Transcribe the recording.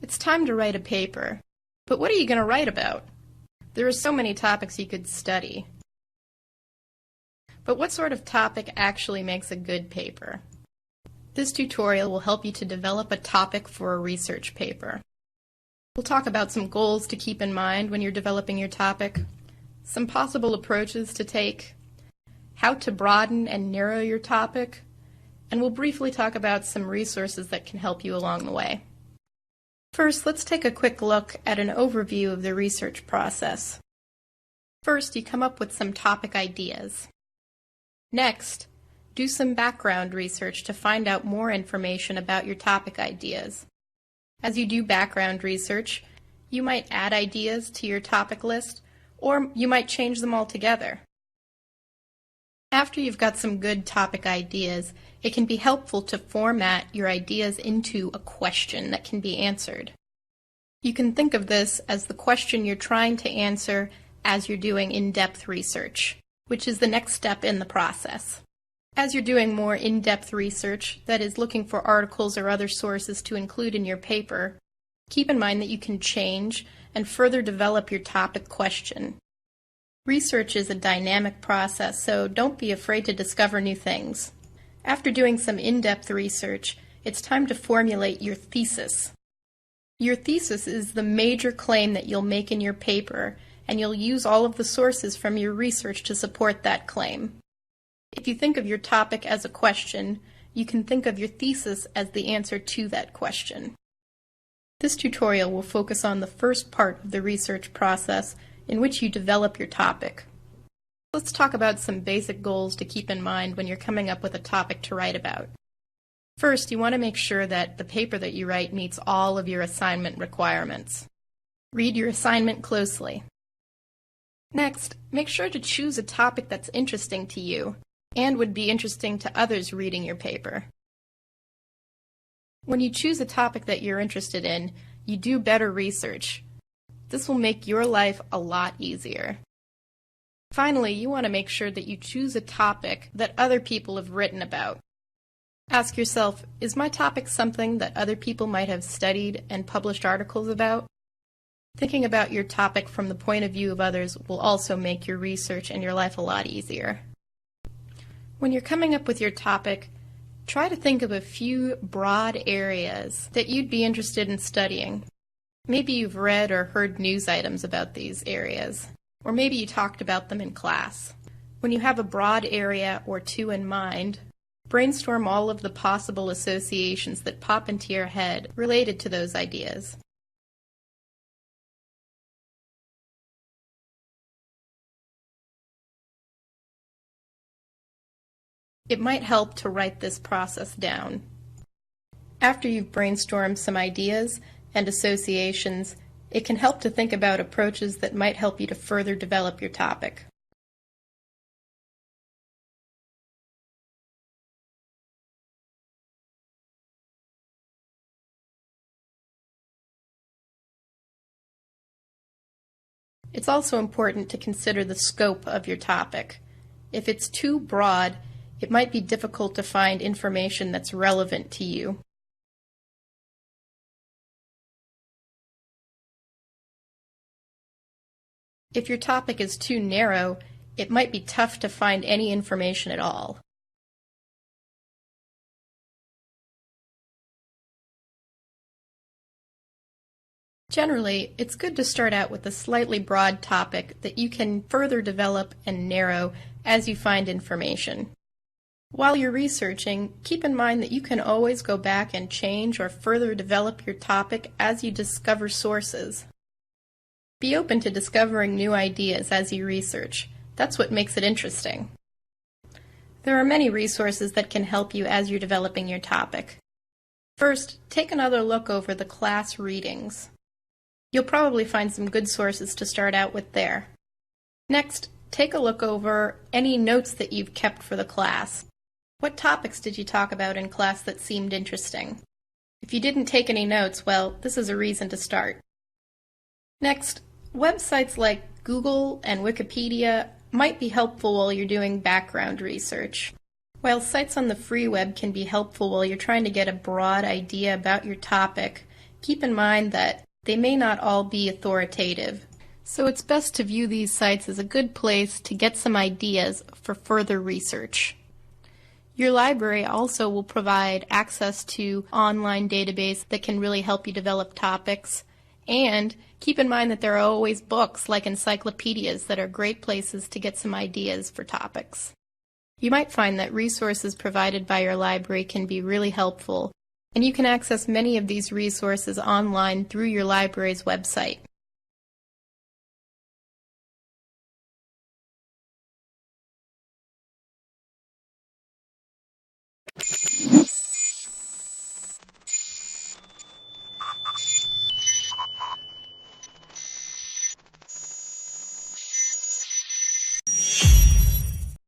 It's time to write a paper. But what are you going to write about? There are so many topics you could study. But what sort of topic actually makes a good paper? This tutorial will help you to develop a topic for a research paper. We'll talk about some goals to keep in mind when you're developing your topic, some possible approaches to take, how to broaden and narrow your topic, and we'll briefly talk about some resources that can help you along the way. First, let's take a quick look at an overview of the research process. First, you come up with some topic ideas. Next, do some background research to find out more information about your topic ideas. As you do background research, you might add ideas to your topic list, or you might change them altogether. After you've got some good topic ideas, it can be helpful to format your ideas into a question that can be answered. You can think of this as the question you're trying to answer as you're doing in-depth research, which is the next step in the process. As you're doing more in-depth research, that is looking for articles or other sources to include in your paper, keep in mind that you can change and further develop your topic question. Research is a dynamic process, so don't be afraid to discover new things. After doing some in-depth research, it's time to formulate your thesis. Your thesis is the major claim that you'll make in your paper, and you'll use all of the sources from your research to support that claim. If you think of your topic as a question, you can think of your thesis as the answer to that question. This tutorial will focus on the first part of the research process, in which you develop your topic. Let's talk about some basic goals to keep in mind when you're coming up with a topic to write about. First, you want to make sure that the paper that you write meets all of your assignment requirements. Read your assignment closely. Next, make sure to choose a topic that's interesting to you and would be interesting to others reading your paper. When you choose a topic that you're interested in, you do better research. This will make your life a lot easier. Finally, you want to make sure that you choose a topic that other people have written about. Ask yourself, is my topic something that other people might have studied and published articles about? Thinking about your topic from the point of view of others will also make your research and your life a lot easier. When you're coming up with your topic, try to think of a few broad areas that you'd be interested in studying. Maybe you've read or heard news items about these areas, or maybe you talked about them in class. When you have a broad area or two in mind, brainstorm all of the possible associations that pop into your head related to those ideas. It might help to write this process down. After you've brainstormed some ideas and associations, it can help to think about approaches that might help you to further develop your topic. It's also important to consider the scope of your topic. If it's too broad, it might be difficult to find information that's relevant to you. If your topic is too narrow, it might be tough to find any information at all. Generally, it's good to start out with a slightly broad topic that you can further develop and narrow as you find information. While you're researching, keep in mind that you can always go back and change or further develop your topic as you discover sources. Be open to discovering new ideas as you research. That's what makes it interesting. There are many resources that can help you as you're developing your topic. First, take another look over the class readings. You'll probably find some good sources to start out with there. Next, take a look over any notes that you've kept for the class. What topics did you talk about in class that seemed interesting? If you didn't take any notes, well, this is a reason to start. Next, websites like Google and Wikipedia might be helpful while you're doing background research. While sites on the free web can be helpful while you're trying to get a broad idea about your topic, Keep in mind that they may not all be authoritative, so it's best to view these sites as a good place to get some ideas for further research. Your library also will provide access to online database that can really help you develop topics, and keep in mind that there are always books like encyclopedias that are great places to get some ideas for topics. You might find that resources provided by your library can be really helpful, and you can access many of these resources online through your library's website.